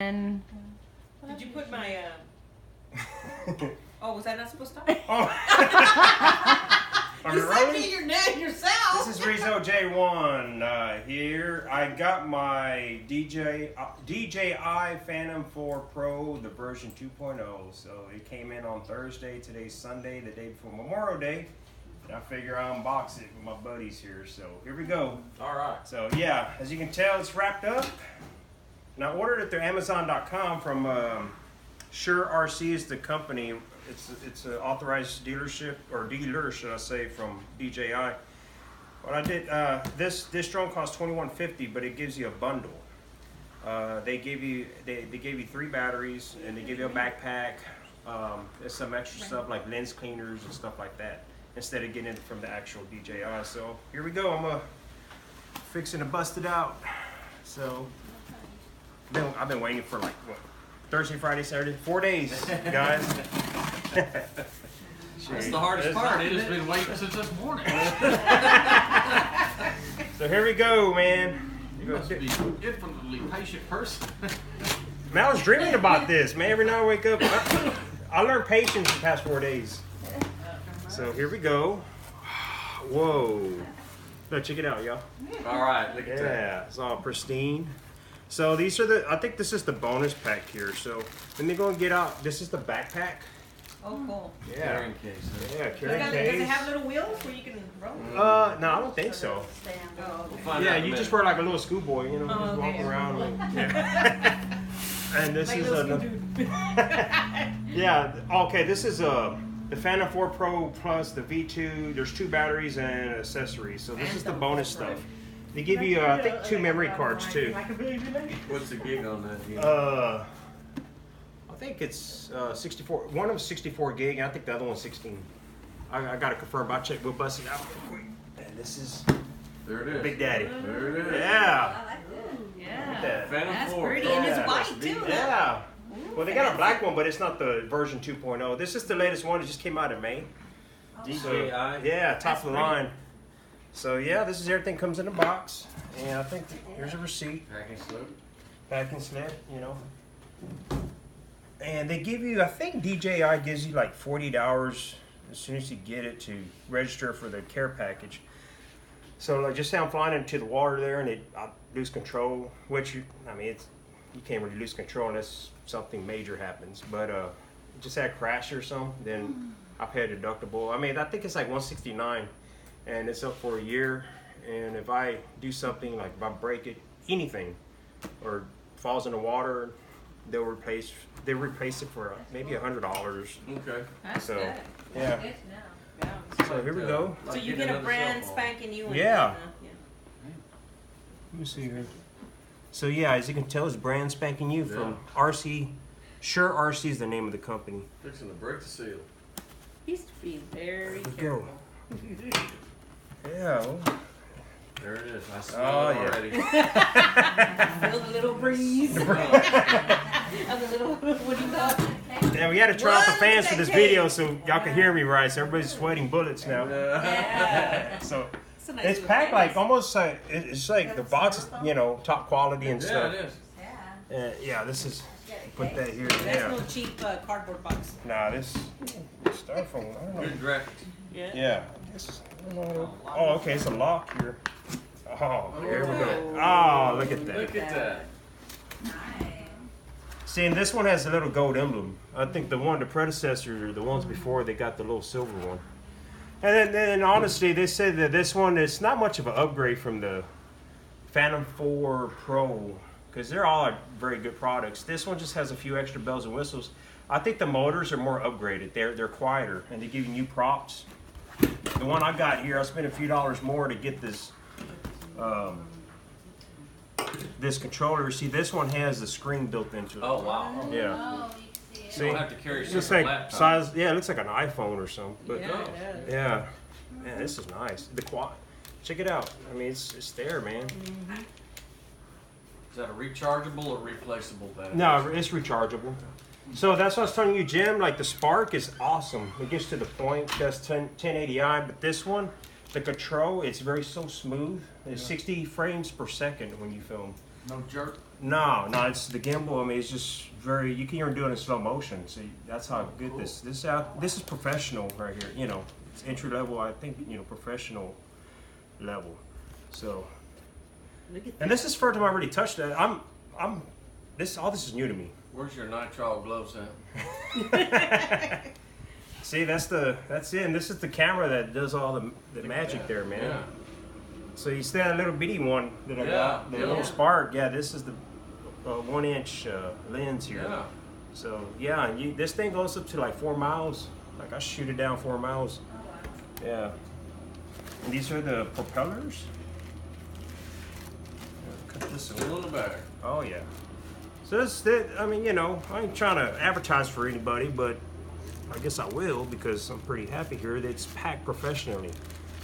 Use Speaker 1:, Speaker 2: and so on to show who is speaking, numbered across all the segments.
Speaker 1: And
Speaker 2: did you put my? Oh, was that not supposed to?
Speaker 3: Oh.
Speaker 2: You sent me your name yourself.
Speaker 3: This is Rizzo J1 here. I got my DJI Phantom 4 Pro, the version 2.0. So it came in on Thursday. Today's Sunday, the day before Memorial Day. And I figure I'll unbox it with my buddies here. So here we go.
Speaker 4: All right.
Speaker 3: So yeah, as you can tell, it's wrapped up. And I ordered it through Amazon.com from Sure RC is the company. It's an authorized dealership, or dealer, should I say, from DJI. What I did, this drone costs $21.50, but it gives you a bundle. They gave you 3 batteries, and they give you a backpack. There's some extra stuff like lens cleaners and stuff like that, instead of getting it from the actual DJI. So here we go. I'm fixing to bust it out. So I've been waiting for like what, Thursday, Friday, Saturday, 4 days, guys.
Speaker 4: That's the hardest part. It has been waiting since this morning.
Speaker 3: So here we go, man.
Speaker 4: You must be an infinitely patient person.
Speaker 3: Man, I was dreaming about this, man. Every night I wake up, I learned patience the past 4 days. So here we go. Whoa. Look, check it out, y'all.
Speaker 4: All right, look at that.
Speaker 3: Yeah, it's all pristine. So these are I think this is the bonus pack here. So let me go and get out. This is the backpack.
Speaker 2: Oh, cool.
Speaker 3: Yeah.
Speaker 4: Carrying case.
Speaker 3: Yeah, carrying
Speaker 2: Does
Speaker 3: case.
Speaker 2: it have little wheels where you can roll?
Speaker 3: No, I don't think so.
Speaker 2: Oh,
Speaker 4: We'll find
Speaker 3: Yeah,
Speaker 4: out in a
Speaker 3: you just
Speaker 4: minute.
Speaker 3: wear like a little schoolboy, you know,
Speaker 2: Oh,
Speaker 3: just walking
Speaker 2: okay.
Speaker 3: around. Yeah. And this
Speaker 2: like
Speaker 3: is
Speaker 2: little
Speaker 3: a.
Speaker 2: Scooby-Doo.
Speaker 3: Yeah. Okay. This is the Phantom 4 Pro Plus the V2. There's 2 batteries and accessories. So this is the bonus stuff. They give you I think 2 memory cards too.
Speaker 4: What's the gig on that?
Speaker 3: I think it's 64. One of them 64 gig, and I think the other one's 16. I gotta confirm. I'll check. We'll bust it out real quick. And this is
Speaker 4: There it is.
Speaker 3: Big Daddy.
Speaker 4: There it is.
Speaker 3: Yeah.
Speaker 2: Yeah.
Speaker 3: That.
Speaker 4: Phantom
Speaker 2: That's
Speaker 4: 4.
Speaker 2: pretty, and it's
Speaker 3: Yeah.
Speaker 2: white too.
Speaker 3: Yeah. Well, they got a black one, but it's not the version 2.0. This is the latest one. It just came out in May.
Speaker 4: DJI.
Speaker 3: Yeah, top
Speaker 2: That's
Speaker 3: of the
Speaker 2: pretty.
Speaker 3: line. So yeah, this is everything comes in a box, and I think here's a receipt,
Speaker 4: Packing slip.
Speaker 3: packing slip, you know. And they give you, I think DJI gives you like 48 hours as soon as you get it to register for the care package. So like, just say I'm flying into the water there and I lose control, which you can't really lose control unless something major happens. But just say I crash or something, then I pay a deductible. I mean, I think it's like $169, and it's up for a year. And if I do something like if I break it, anything, or falls in the water, they'll replace it for maybe $100.
Speaker 4: Okay.
Speaker 2: That's
Speaker 3: So,
Speaker 2: good.
Speaker 3: yeah.
Speaker 2: Good to know. Yeah.
Speaker 3: So here we go.
Speaker 2: So you get a brand spanking new one.
Speaker 3: Yeah.
Speaker 2: Yeah.
Speaker 3: Let me see here. So yeah, as you can tell, it's brand spanking new from RC. Sure RC is the name of the company.
Speaker 4: Fixing to break the seal.
Speaker 2: Used to be very
Speaker 3: Here we
Speaker 2: careful.
Speaker 3: go. Yeah. Well,
Speaker 4: There it is. I smell
Speaker 3: Oh,
Speaker 4: it
Speaker 3: yeah.
Speaker 4: already.
Speaker 2: Feel the little breeze. Of the little, what do you call it?
Speaker 3: yeah, we had to turn off the
Speaker 2: What?
Speaker 3: fans for this
Speaker 2: Hey.
Speaker 3: video so y'all can hear me right. So everybody's sweating bullets now.
Speaker 2: Yeah.
Speaker 3: So
Speaker 2: It's a nice
Speaker 3: it's
Speaker 2: little
Speaker 3: packed like
Speaker 2: canvas.
Speaker 3: almost like it's like the box is, you know, top quality and
Speaker 4: Yeah,
Speaker 3: stuff.
Speaker 4: it is.
Speaker 3: Yeah, this is put that here.
Speaker 2: That's
Speaker 3: Yeah.
Speaker 2: no cheap cardboard box.
Speaker 3: Nah, this styrofoam. I don't know.
Speaker 4: Good graphics.
Speaker 2: Yeah.
Speaker 3: Yeah. I don't know. Oh, okay. It's a lock here. Oh, here we go. Oh, look at that.
Speaker 4: Look at that.
Speaker 3: See, and this one has a little gold emblem. I think the predecessor, the ones before, they got the little silver one. And then honestly, they said that this one is not much of an upgrade from the Phantom 4 Pro, because they're all very good products. This one just has a few extra bells and whistles. I think the motors are more upgraded. They're quieter, and they give you new props. The one I got here, I spent a few dollars more to get this this controller. See, this one has the screen built into it.
Speaker 4: Oh, wow.
Speaker 3: Yeah.
Speaker 4: You
Speaker 3: See,
Speaker 4: don't have to carry
Speaker 3: it
Speaker 4: a
Speaker 3: looks
Speaker 4: separate
Speaker 3: like
Speaker 4: laptop.
Speaker 3: size. Yeah, it looks like an iPhone or something. But
Speaker 2: Yeah, it does.
Speaker 3: yeah, man, this is nice. The quad. Check it out. I mean, it's there, man.
Speaker 4: Is that a rechargeable or replaceable battery?
Speaker 3: No, it's rechargeable. So that's what I was telling you, Jim. Like the Spark is awesome. It gets to the point. That's 1080i. But this one, the control, it's so smooth. It's 60 frames per second when you film.
Speaker 4: No jerk?
Speaker 3: No, it's the gimbal. I mean, it's just very. You can even do it in slow motion. See, that's how good
Speaker 4: cool.
Speaker 3: this is professional right here. You know, it's entry level. I think professional level. So,
Speaker 2: Look at
Speaker 3: and this is the first time I already touched it. All this is new to me.
Speaker 4: Where's your nitrile gloves at?
Speaker 3: See, that's it. And this is the camera that does all the magic there, man.
Speaker 4: Yeah.
Speaker 3: So you see that little bitty one that I got, the little Spark. Yeah, this is the 1-inch lens here.
Speaker 4: Yeah.
Speaker 3: So yeah, and this thing goes up to like 4 miles. Like I shoot it down 4 miles. Yeah. And these are the propellers. Cut this away.
Speaker 4: Still in the bag.
Speaker 3: Oh yeah. So I mean, I ain't trying to advertise for anybody, but I guess I will because I'm pretty happy here that it's packed professionally.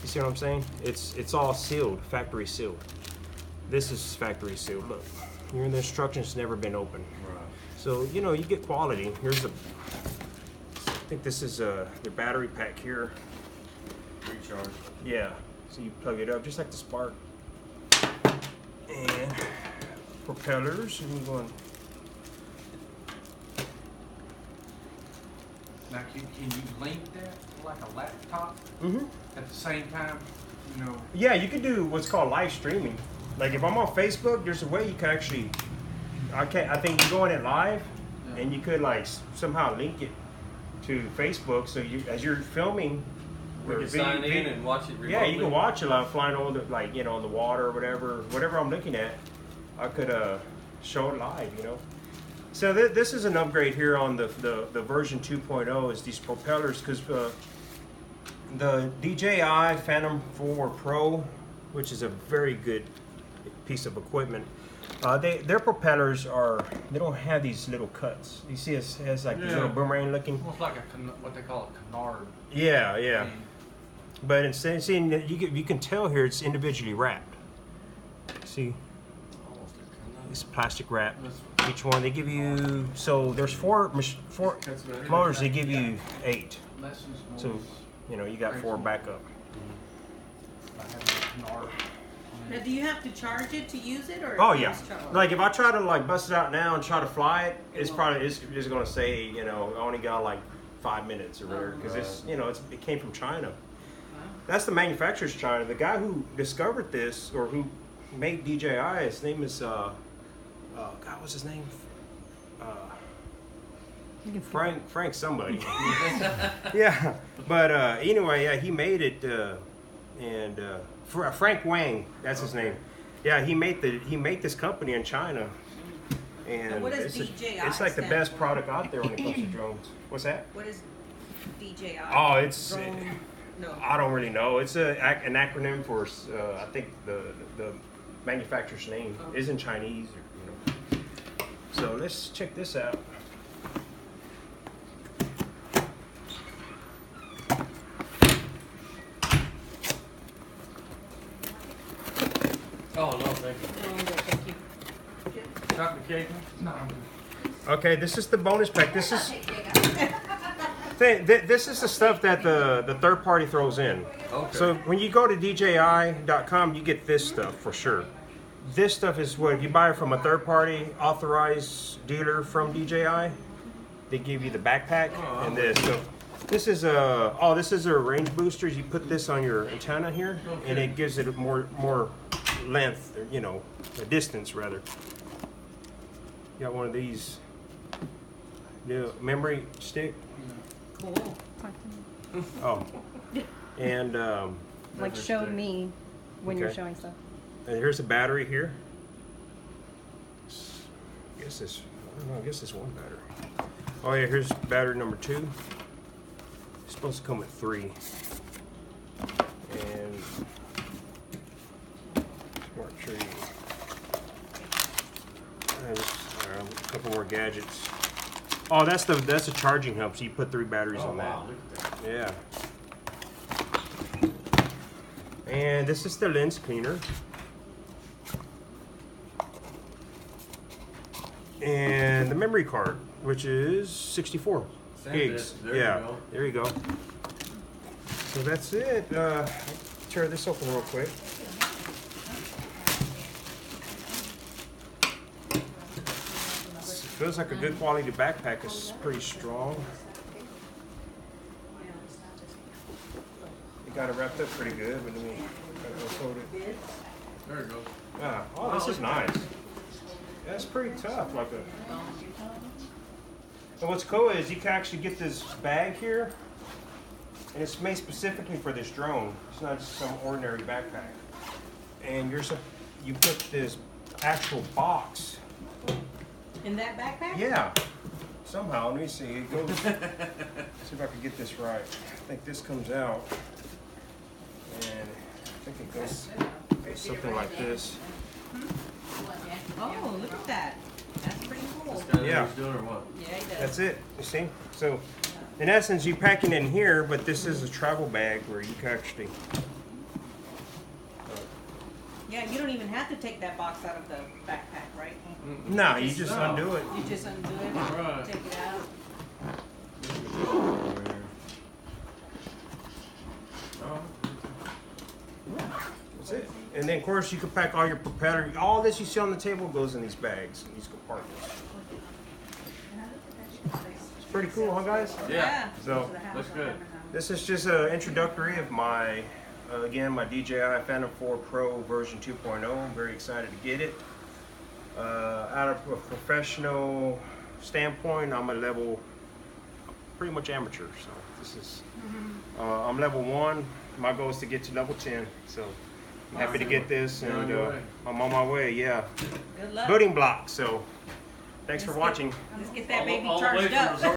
Speaker 3: You see what I'm saying? It's all sealed, factory sealed. This is factory sealed. Look, here the instructions never been opened.
Speaker 4: Right.
Speaker 3: So you get quality. Here's I think this is their battery pack here.
Speaker 4: Recharge.
Speaker 3: Yeah. So you plug it up just like the Spark. And propellers, and you're going.
Speaker 1: Now, can you link that to like a laptop
Speaker 3: Mm-hmm.
Speaker 1: at the same time?
Speaker 3: Yeah, you can do what's called live streaming. Like if I'm on Facebook, there's a way you can actually. I think you go in it live, and you could like somehow link it to Facebook. So as you're filming,
Speaker 4: We can sign in and watch it remotely.
Speaker 3: yeah, you can watch it like flying over the on the water or whatever I'm looking at. I could show it live, So this is an upgrade here on the version 2.0 is these propellers because the DJI Phantom 4 Pro, which is a very good piece of equipment, their propellers they don't have these little cuts. You see, it has like these little boomerang looking.
Speaker 1: Almost like what they call a canard.
Speaker 3: Yeah.
Speaker 1: thing.
Speaker 3: But instead, seeing you can tell here it's individually wrapped. See,
Speaker 4: Almost a canard.
Speaker 3: it's plastic wrap. Each one they give you. So there's four motors. They give you 8.
Speaker 1: Lessons
Speaker 3: So you got 4 backup.
Speaker 1: by having a canard.
Speaker 2: Now, do you have to charge it to use it, or?
Speaker 3: Oh
Speaker 2: it
Speaker 3: yeah.
Speaker 2: just charge?
Speaker 3: Like if I try to bust it out now and try to fly it, it's just gonna say I only got like 5 minutes or whatever because it came from China. That's the manufacturer's China. The guy who discovered this or who made DJI, his name is God, what's his name? Frank somebody. Yeah, but anyway, yeah, he made it, and Frank Wang, that's his name. Yeah, he made this company in China, and
Speaker 2: what does DJI
Speaker 3: it's like the
Speaker 2: stand
Speaker 3: best
Speaker 2: for?
Speaker 3: product out there when it comes to drones. What's that?
Speaker 2: What is DJI?
Speaker 3: Oh, it's.
Speaker 2: Drone? No.
Speaker 3: I don't really know. It's an acronym for I think the manufacturer's name is in Chinese. So let's check this out.
Speaker 4: Oh, no, thank you.
Speaker 2: No, I'm good, thank you.
Speaker 1: Chocolate cake? No.
Speaker 3: Okay, this is the bonus pack. This is this is the stuff that the third party throws in.
Speaker 4: Okay.
Speaker 3: So when you go to DJI.com, you get this stuff for sure. This stuff is what if you buy it from a third party authorized dealer from DJI, they give you the backpack and this. So this is a range boosters. You put this on your antenna here, and it gives it more length, a distance rather. You got one of these, memory stick.
Speaker 2: Cool.
Speaker 3: Oh, and
Speaker 5: Like show me when you're
Speaker 3: Okay.
Speaker 5: showing stuff.
Speaker 3: and here's a battery here. I guess this one battery. Oh yeah, here's battery number 2. It's supposed to come with 3. And smart tree. And a couple more gadgets. Oh, that's the charging hub. So you put 3 batteries
Speaker 4: Oh,
Speaker 3: on that.
Speaker 4: wow, look at that.
Speaker 3: Yeah. And this is the lens cleaner. And the memory card, which is 64
Speaker 4: Send
Speaker 3: gigs.
Speaker 4: it. There you
Speaker 3: yeah,
Speaker 4: go.
Speaker 3: there you go. So that's it. Tear this open real quick. Feels like a good quality backpack. It's pretty strong. You got it wrapped up pretty good, but let me unfold it.
Speaker 4: There it goes.
Speaker 3: Ah, oh, this is nice. That's pretty tough. Like a. And what's cool is you can actually get this bag here, and it's made specifically for this drone. It's not just some ordinary backpack. And you put this actual box.
Speaker 2: In that backpack?
Speaker 3: Yeah. Somehow, let me see. It goes. See if I can get this right. I think this comes out, and I think it goes something like this.
Speaker 2: Oh, look at that. That's pretty cool.
Speaker 4: This guy
Speaker 3: Yeah.
Speaker 4: knows doing or what?
Speaker 2: Yeah, he does.
Speaker 3: That's it. You see? So, in essence, you pack it in here, but this is a travel bag where you can actually.
Speaker 2: Yeah, you don't even have to take that box out of the backpack, right?
Speaker 3: No, you just
Speaker 4: No.
Speaker 3: undo it.
Speaker 2: You just undo it,
Speaker 4: Right.
Speaker 2: take it out.
Speaker 4: Oh,
Speaker 3: That's it. And then, of course, you can pack all your propeller. All this you see on the table goes in these bags, these compartments. It's pretty cool, huh, guys?
Speaker 4: Yeah.
Speaker 3: So,
Speaker 4: looks good.
Speaker 3: this is just an introductory of my, again, my DJI Phantom 4 Pro version 2.0. I'm very excited to get it. Out of a professional standpoint, I'm a level, pretty much amateur. So this is, I'm level 1. My goal is to get to level 10. So I'm happy to get this,
Speaker 4: You're on
Speaker 3: and
Speaker 4: your way.
Speaker 3: I'm on my way. Yeah,
Speaker 2: Good luck.
Speaker 3: building blocks. So thanks for watching.
Speaker 2: Let's get that baby
Speaker 4: All the way
Speaker 2: charged
Speaker 4: from
Speaker 2: up.
Speaker 4: Resort